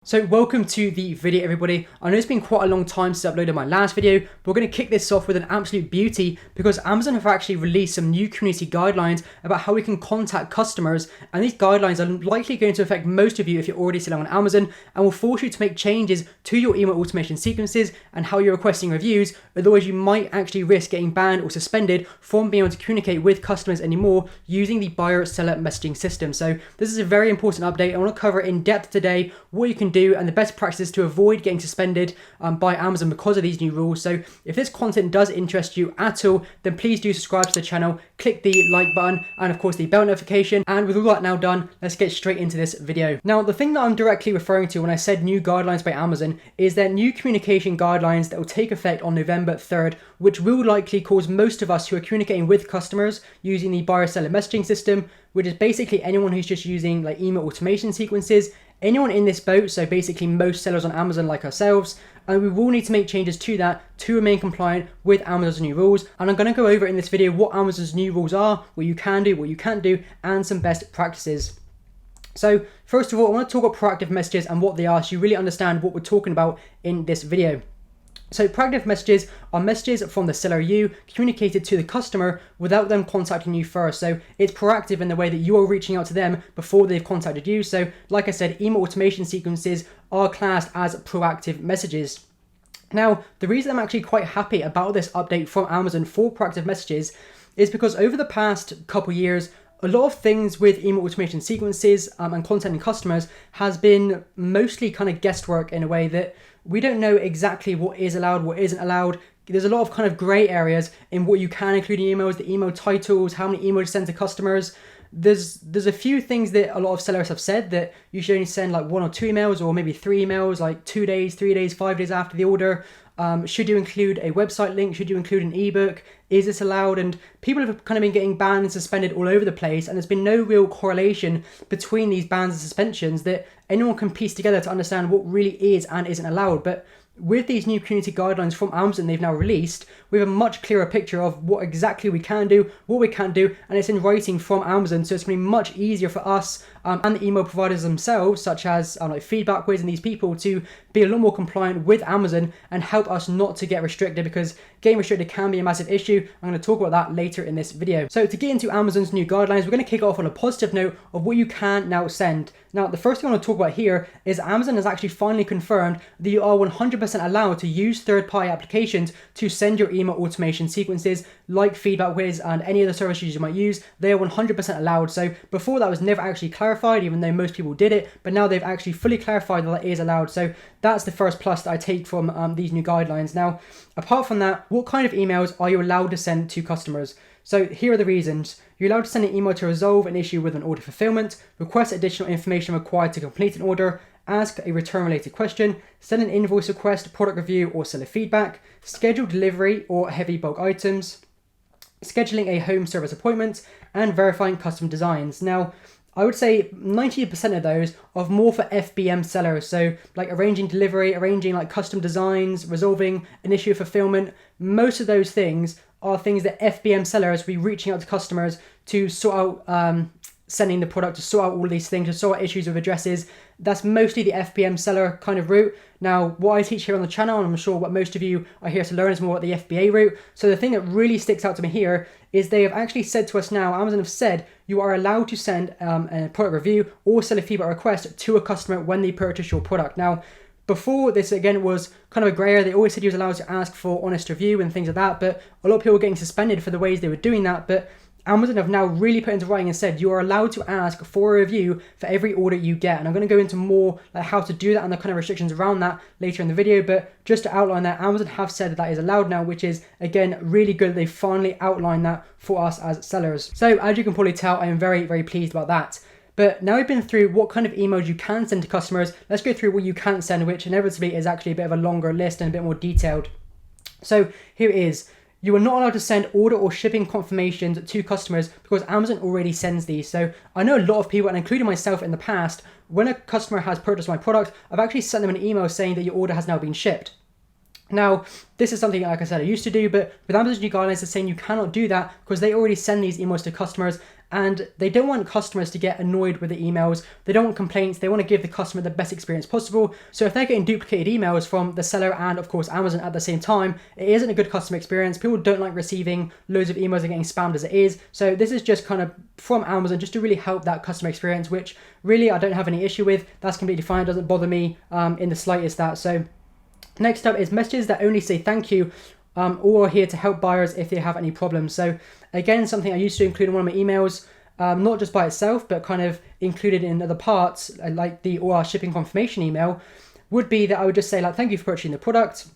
So welcome to the video, everybody. I know it's been quite a long time since I uploaded my last video, but we're going to kick this off with an absolute beauty because Amazon have actually released some new community guidelines about how we can contact customers, and these guidelines are likely going to affect most of you if you're already selling on Amazon and will force you to make changes to your email automation sequences and how you're requesting reviews, otherwise you might actually risk getting banned or suspended from being able to communicate with customers anymore using the buyer-seller messaging system. So this is a very important update. I want to cover in depth today what you can do and the best practices to avoid getting suspended by Amazon because of these new rules. So if this content does interest you at all, then please do subscribe to the channel, click the like button, and of course the bell notification. And with all that now done, let's get straight into this video. Now, the thing that I'm directly referring to when I said new guidelines by Amazon is their new communication guidelines that will take effect on November 3rd, which will likely cause most of us who are communicating with customers using the buyer-seller messaging system, which is basically anyone who's just using like email automation sequences, anyone in this boat, so basically most sellers on Amazon like ourselves, and we will need to make changes to that to remain compliant with Amazon's new rules. And I'm going to go over in this video what Amazon's new rules are, what you can do, what you can't do, and some best practices. So first of all, I want to talk about proactive messages and what they are so you really understand what we're talking about in this video. So proactive messages are messages from the seller you communicated to the customer without them contacting you first. So it's proactive in the way that you are reaching out to them before they've contacted you. So like I said, email automation sequences are classed as proactive messages. Now, the reason I'm actually quite happy about this update from Amazon for proactive messages is because over the past couple years, a lot of things with email automation sequences and contacting customers has been mostly kind of guesswork in a way that we don't know exactly what is allowed, what isn't allowed. There's a lot of kind of gray areas in what you can include in emails, the email titles, how many emails to send to customers. There's a few things that a lot of sellers have said that you should only send like 1 or 2 emails or maybe 3 emails, like 2 days, 3 days, 5 days after the order. Should you include a website link? Should you include an ebook? Is this allowed? And people have kind of been getting banned and suspended all over the place, and there's been no real correlation between these bans and suspensions that anyone can piece together to understand what really is and isn't allowed. But with these new community guidelines from Amazon they've now released, we have a much clearer picture of what exactly we can do, what we can't do, and it's in writing from Amazon, so it's going to be much easier for us and the email providers themselves, such as like FEEDBACKWHIZ and these people, to be a lot more compliant with Amazon and help us not to get restricted, because getting restricted can be a massive issue. I'm going to talk about that later in this video. So to get into Amazon's new guidelines, we're going to kick off on a positive note of what you can now send. Now, the first thing I want to talk about here is Amazon has actually finally confirmed that you are 100% allowed to use third-party applications to send your email automation sequences like FeedbackWhiz and any other services you might use. They are 100% allowed. So before that was never actually clarified, even though most people did it, but now they've actually fully clarified that is allowed. So that's the first plus that I take from these new guidelines. Now, apart from that, what kind of emails are you allowed to send to customers? So here are the reasons. You're allowed to send an email to resolve an issue with an order fulfillment, request additional information required to complete an order, ask a return-related question, send an invoice request, product review, or seller feedback, schedule delivery or heavy bulk items, scheduling a home service appointment, and verifying custom designs. Now, I would say 90% of those are more for FBM sellers. So like arranging delivery, arranging like custom designs, resolving an issue of fulfillment. Most of those things are things that FBM sellers will be reaching out to customers to sort out sending the product, to sort out all these things, to sort out issues with addresses. That's mostly the FBM seller kind of route. Now, what I teach here on the channel, and I'm sure what most of you are here to learn, is more about the FBA route. So the thing that really sticks out to me here is they have actually said to us now, Amazon have said, you are allowed to send a product review or seller feedback request to a customer when they purchase your product. Now, before this, again, was kind of a grey area. They always said you was allowed to ask for honest review and things like that, but a lot of people were getting suspended for the ways they were doing that. But Amazon have now really put into writing and said you are allowed to ask for a review for every order you get. And I'm going to go into more like how to do that and the kind of restrictions around that later in the video. But just to outline that, Amazon have said that that is allowed now, which is, again, really good. They finally outlined that for us as sellers. So as you can probably tell, I am very, very pleased about that. But now we've been through what kind of emails you can send to customers, let's go through what you can't send, which inevitably is actually a bit of a longer list and a bit more detailed. So here it is. You are not allowed to send order or shipping confirmations to customers because Amazon already sends these. So I know a lot of people, and including myself in the past, when a customer has purchased my product, I've actually sent them an email saying that your order has now been shipped. Now, this is something, like I said, I used to do, but with Amazon's new guidelines, they're saying you cannot do that because they already send these emails to customers and they don't want customers to get annoyed with the emails. They don't want complaints. They want to give the customer the best experience possible. So if they're getting duplicated emails from the seller and of course Amazon at the same time, it isn't a good customer experience. People don't like receiving loads of emails and getting spammed as it is. So this is just kind of from Amazon just to really help that customer experience, which really I don't have any issue with. That's completely fine. It doesn't bother me in the slightest that. So next up is messages that only say thank you or are here to help buyers if they have any problems. So again, something I used to include in one of my emails, not just by itself, but kind of included in other parts, like the or shipping confirmation email, would be that I would just say like, thank you for purchasing the product.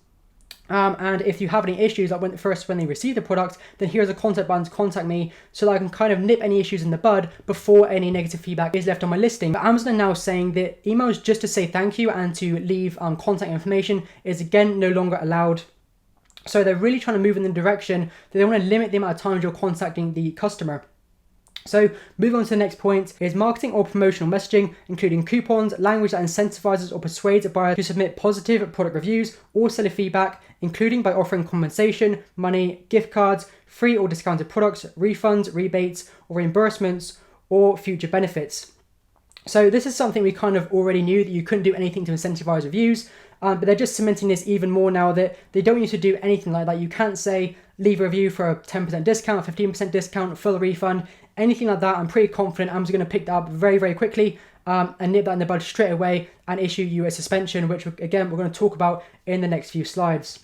And if you have any issues, like when they receive the product, then here's a contact button to contact me so that I can kind of nip any issues in the bud before any negative feedback is left on my listing. But Amazon are now saying that emails just to say thank you and to leave contact information is again no longer allowed. So they're really trying to move in the direction that they want to limit the amount of times you're contacting the customer. So moving on to the next point is marketing or promotional messaging, including coupons, language that incentivizes or persuades a buyer to submit positive product reviews or seller feedback, including by offering compensation, money, gift cards, free or discounted products, refunds, rebates, or reimbursements, or future benefits. So this is something we kind of already knew, that you couldn't do anything to incentivize reviews, but they're just cementing this even more now that they don't need to do anything like that. You can't say leave a review for a 10% discount, 15% discount, full refund, anything like that. I'm pretty confident Amazon's going to pick that up very, very quickly and nip that in the bud straight away and issue you a suspension, which again, we're going to talk about in the next few slides.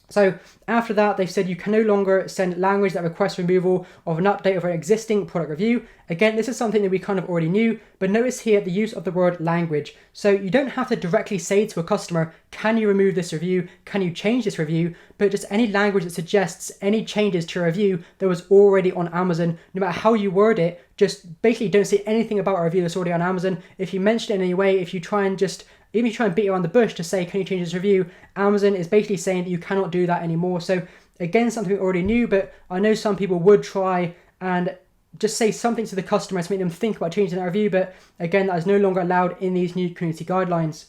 So after that, they've said you can no longer send language that requests removal of an update of an existing product review. Again, this is something that we kind of already knew, but notice here the use of the word language. So you don't have to directly say to a customer, can you remove this review? Can you change this review? But just any language that suggests any changes to a review that was already on Amazon, no matter how you word it, just basically don't say anything about a review that's already on Amazon. If you mention it in any way, if you try and beat around the bush to say, can you change this review? Amazon is basically saying that you cannot do that anymore. So again, something we already knew, but I know some people would try and just say something to the customer to make them think about changing that review. But again, that is no longer allowed in these new community guidelines.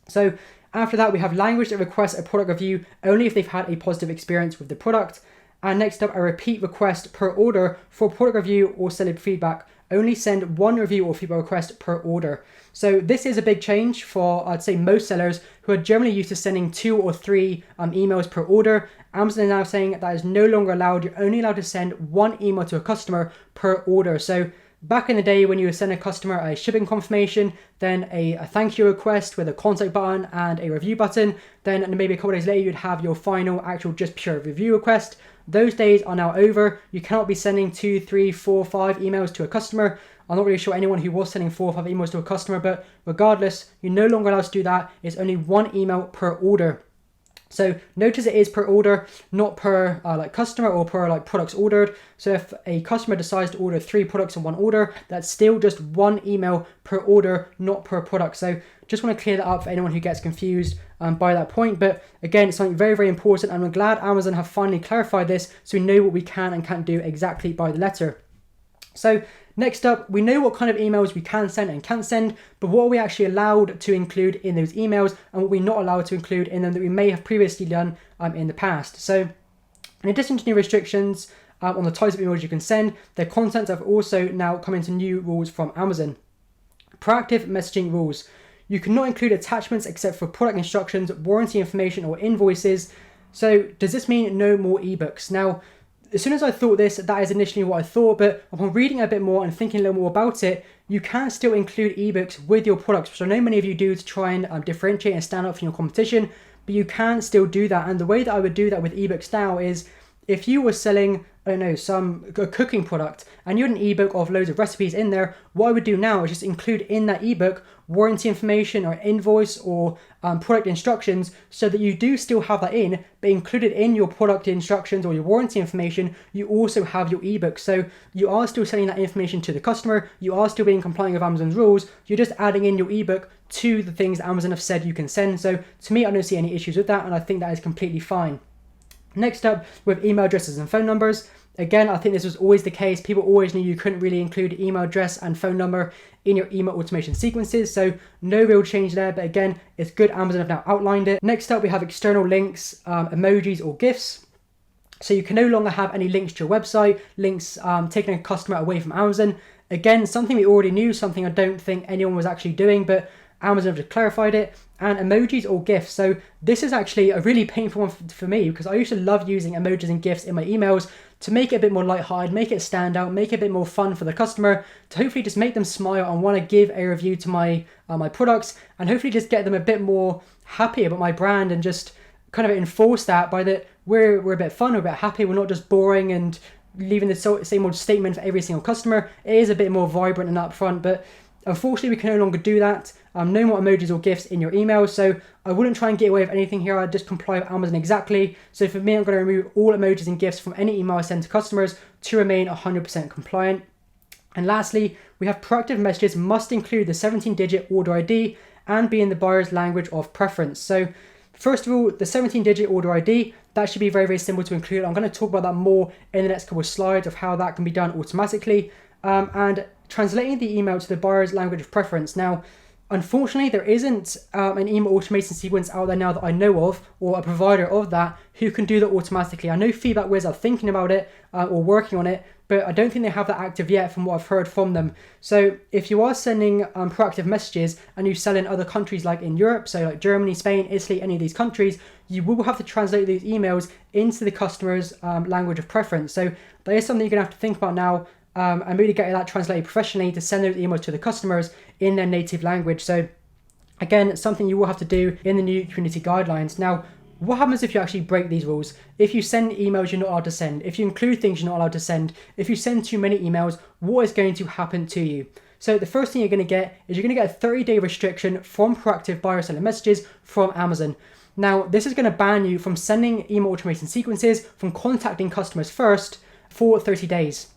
So after that, we have language that requests a product review only if they've had a positive experience with the product. And next up, a repeat request per order for product review or seller feedback. Only send one review or feedback request per order. So this is a big change for, I'd say, most sellers who are generally used to sending 2 or 3 emails per order. Amazon is now saying that is no longer allowed. You're only allowed to send 1 email to a customer per order. So back in the day when you would send a customer a shipping confirmation, then a thank you request with a contact button and a review button, then maybe a couple of days later you'd have your final actual just pure review request. Those days are now over. You cannot be sending 2, 3, 4, 5 emails to a customer. I'm not really sure anyone who was sending 4 or 5 emails to a customer, but regardless, you're no longer allowed to do that. It's only 1 email per order. So notice it is per order, not per like customer or per like products ordered. So if a customer decides to order 3 products in one order, that's still just 1 email per order, not per product. So just want to clear that up for anyone who gets confused by that point. But again, it's something very, very important, and I'm glad Amazon have finally clarified this so we know what we can and can't do exactly by the letter. So next up, we know what kind of emails we can send and can't send, but what are we actually allowed to include in those emails and what we're not allowed to include in them that we may have previously done in the past. So in addition to new restrictions on the types of emails you can send, their contents have also now come into new rules from Amazon. Proactive messaging rules. You cannot include attachments except for product instructions, warranty information, or invoices. So does this mean no more ebooks? Now, as soon as I thought this, that is initially what I thought, but upon reading a bit more and thinking a little more about it, you can still include ebooks with your products, which I know many of you do to try and differentiate and stand out from your competition, but you can still do that. And the way that I would do that with ebooks now is if you were selling, I don't know, a cooking product and you had an ebook of loads of recipes in there, what I would do now is just include in that ebook warranty information or invoice or product instructions so that you do still have that in, but included in your product instructions or your warranty information, you also have your ebook. So you are still sending that information to the customer, you are still being compliant with Amazon's rules, you're just adding in your ebook to the things that Amazon have said you can send. So to me, I don't see any issues with that, and I think that is completely fine. Next up, with email addresses and phone numbers. Again, I think this was always the case. People always knew you couldn't really include email address and phone number in your email automation sequences, so no real change there, but again, it's good Amazon have now outlined it. Next up, we have external links, emojis or GIFs. So you can no longer have any links to your website, links taking a customer away from Amazon. Again, something we already knew, something I don't think anyone was actually doing, but Amazon have just clarified it. And emojis or GIFs. So this is actually a really painful one for me, because I used to love using emojis and GIFs in my emails to make it a bit more lighthearted, make it stand out, make it a bit more fun for the customer, to hopefully just make them smile and want to give a review to my products, and hopefully just get them a bit more happy about my brand, and just kind of enforce that by that we're a bit fun, we're a bit happy, we're not just boring and leaving the same old statement for every single customer. It is a bit more vibrant and upfront, but unfortunately we can no longer do that. No more emojis or GIFs in your emails, so I wouldn't try and get away with anything here. I'd just comply with Amazon exactly. So for me, I'm going to remove all emojis and GIFs from any email I send to customers to remain 100% compliant. And lastly, we have proactive messages must include the 17-digit order ID and be in the buyer's language of preference. So first of all, the 17-digit order ID, that should be very, very simple to include. I'm going to talk about that more in the next couple of slides of how that can be done automatically. And translating the email to the buyer's language of preference. Now, unfortunately, there isn't an email automation sequence out there now that I know of, or a provider of that, who can do that automatically. I know FEEDBACKWHIZ are thinking about it or working on it, but I don't think they have that active yet from what I've heard from them. So if you are sending proactive messages and you sell in other countries like in Europe, so like Germany, Spain, Italy, any of these countries, you will have to translate these emails into the customer's language of preference. So that is something you're going to have to think about now. And really getting that translated professionally to send those emails to the customers in their native language. So again, it's something you will have to do in the new community guidelines. Now, what happens if you actually break these rules? If you send emails you're not allowed to send, if you include things you're not allowed to send, if you send too many emails, what is going to happen to you? So the first thing you're going to get is you're going to get a 30-day restriction from proactive buyer seller messages from Amazon. Now, this is going to ban you from sending email automation sequences, from contacting customers first for 30 days.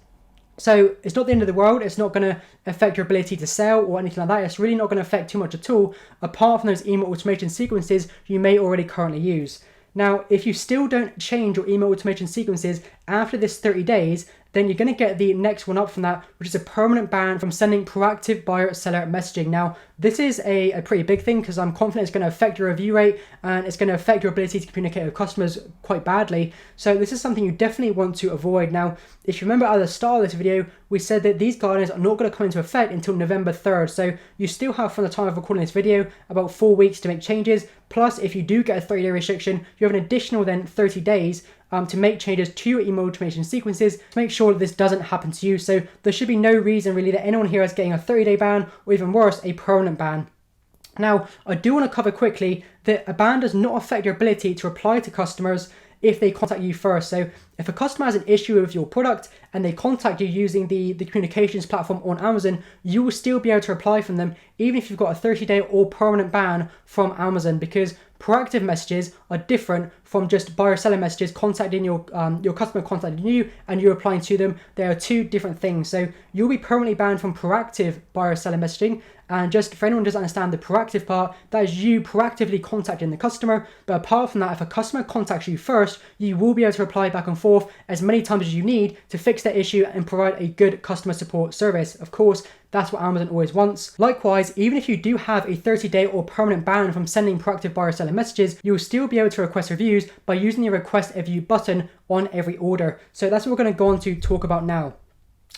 So it's not the end of the world. It's not going to affect your ability to sell or anything like that. It's really not going to affect too much at all, apart from those email automation sequences you may already currently use. Now, if you still don't change your email automation sequences after this 30 days, then you're going to get the next one up from that, which is a permanent ban from sending proactive buyer seller messaging. Now, this is a pretty big thing, because I'm confident it's going to affect your review rate and it's going to affect your ability to communicate with customers quite badly. So this is something you definitely want to avoid. Now, if you remember at the start of this video, we said that these guidelines are not going to come into effect until November 3rd. So you still have, from the time of recording this video, about 4 weeks to make changes. Plus, if you do get a 30-day restriction, you have an additional then 30 days to make changes to your email automation sequences to make sure that this doesn't happen to you. So there should be no reason really that anyone here is getting a 30-day ban, or even worse, a permanent ban. Now, I do want to cover quickly that a ban does not affect your ability to reply to customers if they contact you first. So if a customer has an issue with your product and they contact you using the communications platform on Amazon, you will still be able to reply from them, even if you've got a 30-day or permanent ban from Amazon, because proactive messages are different from just buyer seller messages contacting your customer contacting you and you replying to them. They are two different things. So you'll be permanently banned from proactive buyer seller messaging. And just for anyone who doesn't understand the proactive part, that is you proactively contacting the customer. But apart from that, if a customer contacts you first, you will be able to reply back and forth as many times as you need to fix that issue and provide a good customer support service. Of course, that's what Amazon always wants. Likewise, even if you do have a 30-day or permanent ban from sending proactive buyer seller messages, you will still be able to request reviews by using the request a review button on every order. So that's what we're going to go on to talk about now.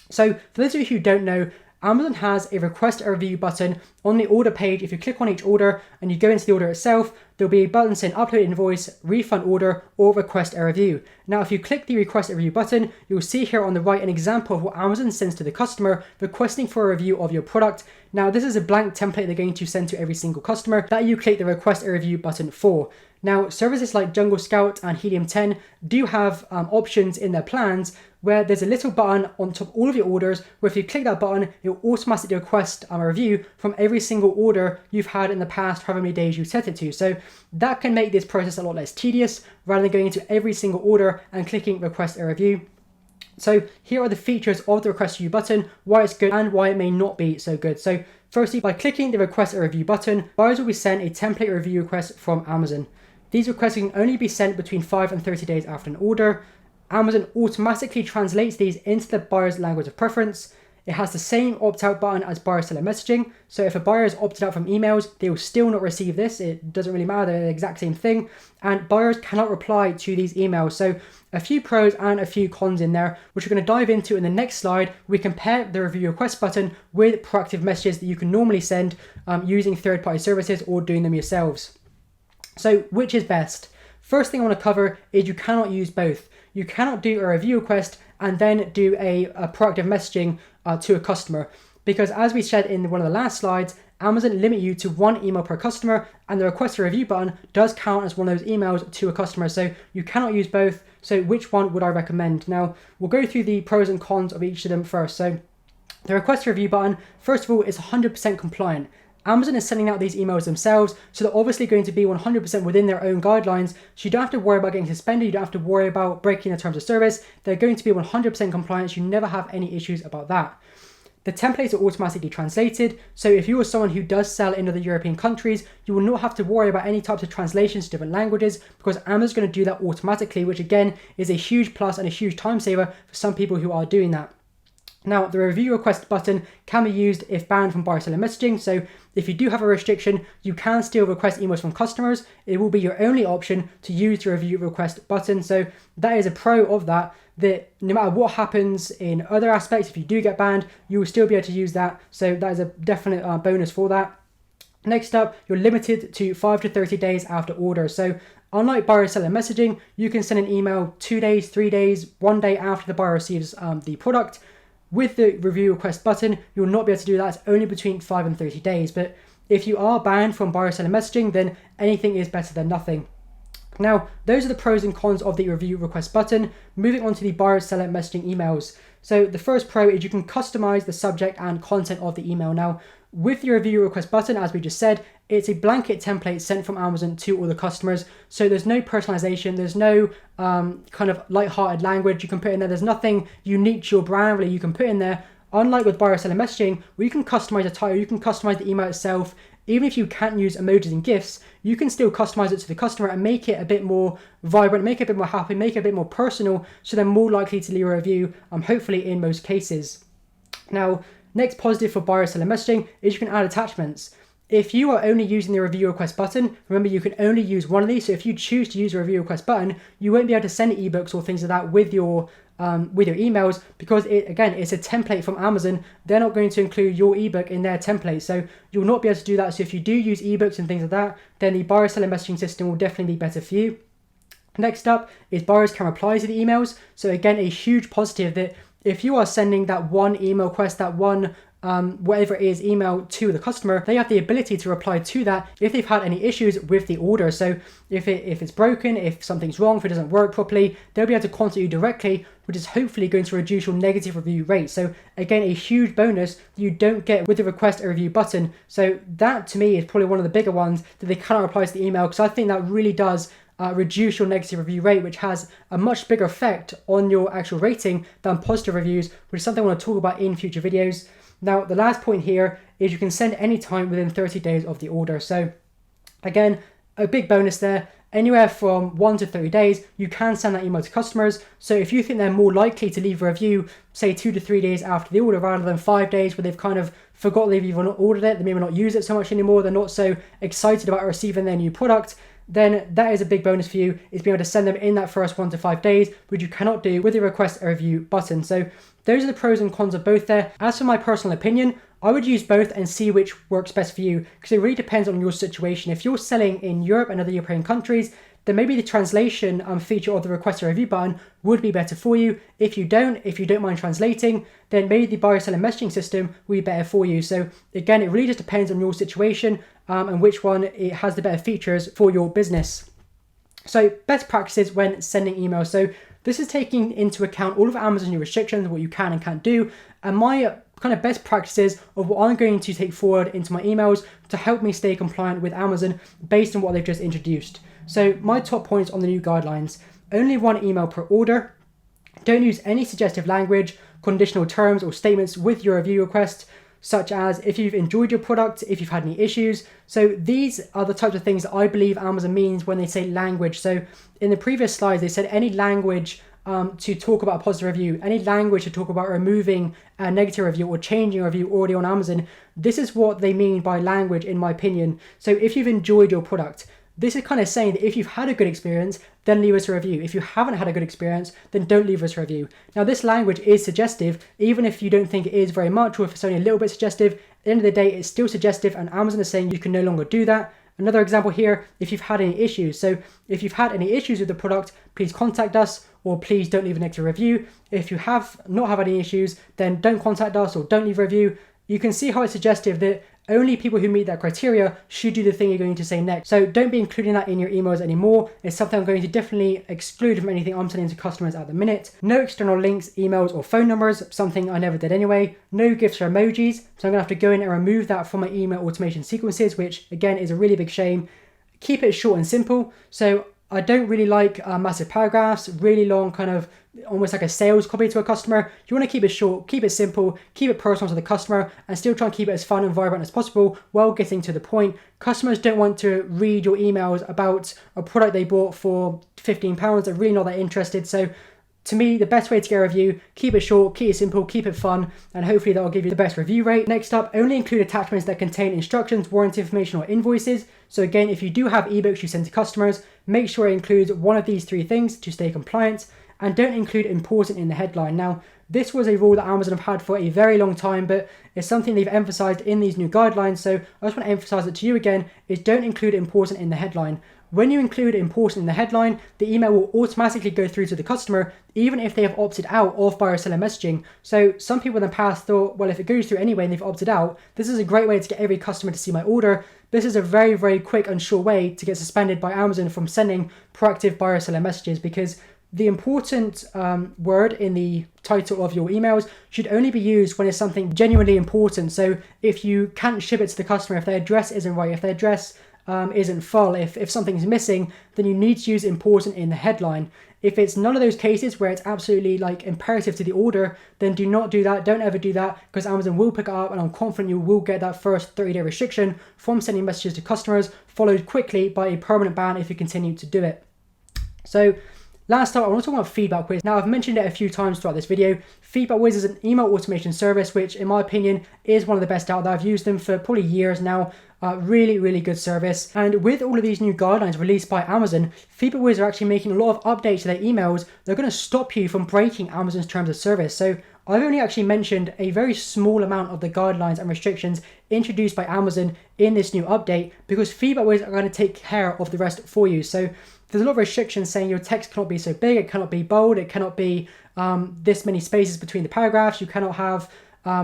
So for those of you who don't know, Amazon has a request a review button on the order page. If you click on each order and you go into the order itself, there'll be a button saying upload invoice, refund order, or request a review. Now, if you click the request a review button, you'll see here on the right an example of what Amazon sends to the customer requesting for a review of your product. Now, this is a blank template they're going to send to every single customer that you click the request a review button for. Now, services like Jungle Scout and Helium 10 do have options in their plans where there's a little button on top of all of your orders where if you click that button, it will automatically request a review from every single order you've had in the past, however many days you set it to. So that can make this process a lot less tedious rather than going into every single order and clicking request a review. So here are the features of the request a review button, why it's good and why it may not be so good. So firstly, by clicking the request a review button, buyers will be sent a template review request from Amazon. These requests can only be sent between 5 and 30 days after an order. Amazon automatically translates these into the buyer's language of preference. It has the same opt-out button as buyer-seller messaging. So if a buyer is opted out from emails, they will still not receive this. It doesn't really matter, they're the exact same thing. And buyers cannot reply to these emails. So a few pros and a few cons in there, which we're going to dive into in the next slide. We compare the review request button with proactive messages that you can normally send using third-party services or doing them yourselves. So which is best? First thing I want to cover is you cannot use both. You cannot do a review request and then do a proactive messaging to a customer, because as we said in one of the last slides, Amazon limit you to 1 email per customer, and the request a review button does count as one of those emails to a customer. So you cannot use both. So which one would I recommend? Now we'll go through the pros and cons of each of them first. So the request a review button, first of all, is 100% compliant. Amazon is sending out these emails themselves, so they're obviously going to be 100% within their own guidelines. So you don't have to worry about getting suspended. You don't have to worry about breaking the terms of service. They're going to be 100% compliant. You never have any issues about that. The templates are automatically translated. So if you are someone who does sell in other European countries, you will not have to worry about any types of translations to different languages, because Amazon's going to do that automatically, which again is a huge plus and a huge time saver for some people who are doing that. Now, the review request button can be used if banned from buyer-seller messaging. So if you do have a restriction, you can still request emails from customers. It will be your only option to use the review request button. So that is a pro of that no matter what happens in other aspects, if you do get banned, you will still be able to use that. So that is a definite bonus for that. Next up, you're limited to 5 to 30 days after order. So unlike buyer-seller messaging, you can send an email 2 days, 3 days, 1 day after the buyer receives the product. With the review request button, you will not be able to do that. It's only between 5 and 30 days. But if you are banned from buyer-seller messaging, then anything is better than nothing. Now, those are the pros and cons of the review request button. Moving on to the buyer-seller messaging emails. So the first pro is you can customize the subject and content of the email. Now, with the review request button, as we just said, it's a blanket template sent from Amazon to all the customers. So there's no personalization, there's no kind of light-hearted language you can put in there. There's nothing unique to your brand really you can put in there. Unlike with buyer-seller messaging, where you can customize the title, you can customize the email itself. Even if you can't use emojis and GIFs, you can still customize it to the customer and make it a bit more vibrant, make it a bit more happy, make it a bit more personal, so they're more likely to leave a review, hopefully in most cases. Now, next positive for buyer-seller messaging is you can add attachments. If you are only using the review request button, remember you can only use one of these. So if you choose to use a review request button, you won't be able to send ebooks or things like that with your emails, because it's a template from Amazon. They're not going to include your ebook in their template, so you'll not be able to do that. So if you do use ebooks and things like that, then the buyer-seller messaging system will definitely be better for you. Next up is buyers can reply to the emails. So again, a huge positive that if you are sending that one email request, that one whatever it is email to the customer, they have the ability to reply to that if they've had any issues with the order. So if it's broken, if something's wrong, if it doesn't work properly, they'll be able to contact you directly, which is hopefully going to reduce your negative review rate. So again, a huge bonus that you don't get with the request a review button. So that to me is probably one of the bigger ones, that they cannot reply to the email, because I think that really does reduce your negative review rate, which has a much bigger effect on your actual rating than positive reviews, which is something I want to talk about in future videos. Now, the last point here is you can send any time within 30 days of the order. So again, a big bonus there. Anywhere from 1 to 30 days, you can send that email to customers. So if you think they're more likely to leave a review, say 2 to 3 days after the order, rather than 5 days where they've kind of forgot they've even ordered it, they maybe not use it so much anymore, they're not so excited about receiving their new product, then that is a big bonus for you, is being able to send them in that first 1 to 5 days, which you cannot do with the request a review button. So those are the pros and cons of both there. As for my personal opinion, I would use both and see which works best for you, because it really depends on your situation. If you're selling in Europe and other European countries, then maybe the translation feature of the request a review button would be better for you. If you don't mind translating, then maybe the buyer-seller messaging system will be better for you. So again, it really just depends on your situation and which one it has the better features for your business. So best practices when sending emails. So this is taking into account all of Amazon's new restrictions, what you can and can't do, and my kind of best practices of what I'm going to take forward into my emails to help me stay compliant with Amazon based on what they've just introduced. So my top points on the new guidelines: only 1 email per order. Don't use any suggestive language, conditional terms or statements with your review request, such as if you've enjoyed your product, if you've had any issues. So these are the types of things that I believe Amazon means when they say language. So in the previous slides, they said any language to talk about a positive review, any language to talk about removing a negative review or changing a review already on Amazon. This is what they mean by language, in my opinion. So if you've enjoyed your product, this is kind of saying that if you've had a good experience, then leave us a review. If you haven't had a good experience, then don't leave us a review. Now, this language is suggestive, even if you don't think it is very much, or if it's only a little bit suggestive. At the end of the day, it's still suggestive, and Amazon is saying you can no longer do that. Another example here, if you've had any issues. So if you've had any issues with the product, please contact us, or please don't leave a negative review. If you have not had any issues, then don't contact us or don't leave a review. You can see how it's suggestive that only people who meet that criteria should do the thing you're going to say next. So don't be including that in your emails anymore. It's something I'm going to definitely exclude from anything I'm sending to customers at the minute. No external links, emails, or phone numbers, something I never did anyway. No gifts or emojis, so I'm gonna have to go in and remove that from my email automation sequences, which again is a really big shame. Keep it short and simple. So I don't really like massive paragraphs, really long, kind of almost like a sales copy to a customer. You want to keep it short, keep it simple, keep it personal to the customer, and still try and keep it as fun and vibrant as possible while getting to the point. Customers don't want to read your emails about a product they bought for £15. They're really not that interested. So to me, the best way to get a review, keep it short, keep it simple, keep it fun, and hopefully that will give you the best review rate. Next up, only include attachments that contain instructions, warranty information, or invoices. So again, if you do have ebooks you send to customers, make sure it includes one of these 3 things to stay compliant, and don't include important in the headline. Now, this was a rule that Amazon have had for a very long time, but it's something they've emphasized in these new guidelines. So I just want to emphasize it to you again, is don't include important in the headline. When you include important in the headline, the email will automatically go through to the customer, even if they have opted out of buyer-seller messaging. So some people in the past thought, well, if it goes through anyway and they've opted out, this is a great way to get every customer to see my order. This is a very, very quick and sure way to get suspended by Amazon from sending proactive buyer-seller messages, because the important word in the title of your emails should only be used when it's something genuinely important. So if you can't ship it to the customer, if their address isn't right, if their address isn't full, if something's missing, then you need to use important in the headline. If it's none of those cases where it's absolutely like imperative to the order, then do not do that. Don't ever do that, because Amazon will pick it up, and I'm confident you will get that first 30-day restriction from sending messages to customers, followed quickly by a permanent ban if you continue to do it. So last up, I want to talk about FeedBackWHIZ. Now, I've mentioned it a few times throughout this video. FeedBackWHIZ is an email automation service, which in my opinion is one of the best out there. I've used them for probably years now. Really, really good service. And with all of these new guidelines released by Amazon, FeedBackWHIZ are actually making a lot of updates to their emails. They're going to stop you from breaking Amazon's terms of service. So I've only actually mentioned a very small amount of the guidelines and restrictions introduced by Amazon in this new update, because FeedBackWHIZ are going to take care of the rest for you. So there's a lot of restrictions saying your text cannot be so big, it cannot be bold, it cannot be this many spaces between the paragraphs, you cannot have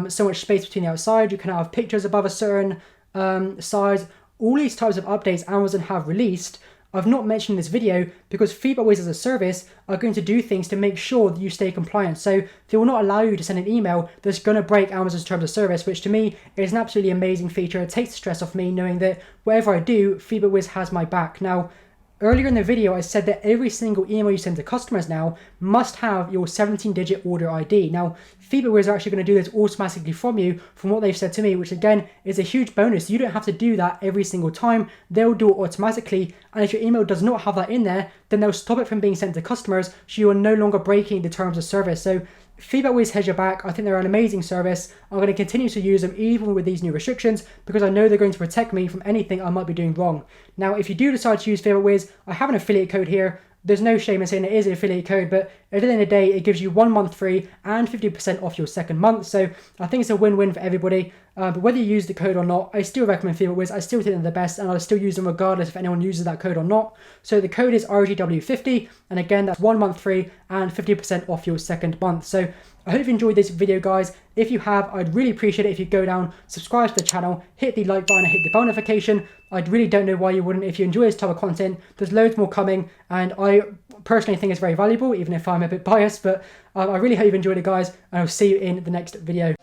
so much space between the outside, you cannot have pictures above a certain size. All these types of updates Amazon have released, I've not mentioned in this video, because FeedBackWHIZ as a service are going to do things to make sure that you stay compliant. So they will not allow you to send an email that's going to break Amazon's terms of service, which to me is an absolutely amazing feature. It takes the stress off me knowing that whatever I do, FeedBackWHIZ has my back. Now, earlier in the video, I said that every single email you send to customers now must have your 17-digit order ID. Now, FeedBackWHIZ are actually going to do this automatically from you, from what they've said to me, which again is a huge bonus. You don't have to do that every single time. They'll do it automatically. And if your email does not have that in there, then they'll stop it from being sent to customers, so you are no longer breaking the terms of service. So FeedBackWHIZ has your back. I think they're an amazing service. I'm going to continue to use them even with these new restrictions, because I know they're going to protect me from anything I might be doing wrong. Now, if you do decide to use FeedBackWHIZ, I have an affiliate code here. There's no shame in saying it is an affiliate code, but at the end of the day, it gives you 1 month free and 50% off your second month. So I think it's a win-win for everybody. But whether you use the code or not, I still recommend FeedBackWHIZ. I still think they're the best, and I'll still use them regardless if anyone uses that code or not. So the code is RGW50, and again, that's 1 month free and 50% off your second month. So I hope you enjoyed this video, guys. If you have, I'd really appreciate it if you go down, subscribe to the channel, hit the like button and hit the bell notification. I really don't know why you wouldn't if you enjoy this type of content. There's loads more coming, and I personally think it's very valuable, even if I'm a bit biased. But I really hope you've enjoyed it, guys, and I'll see you in the next video.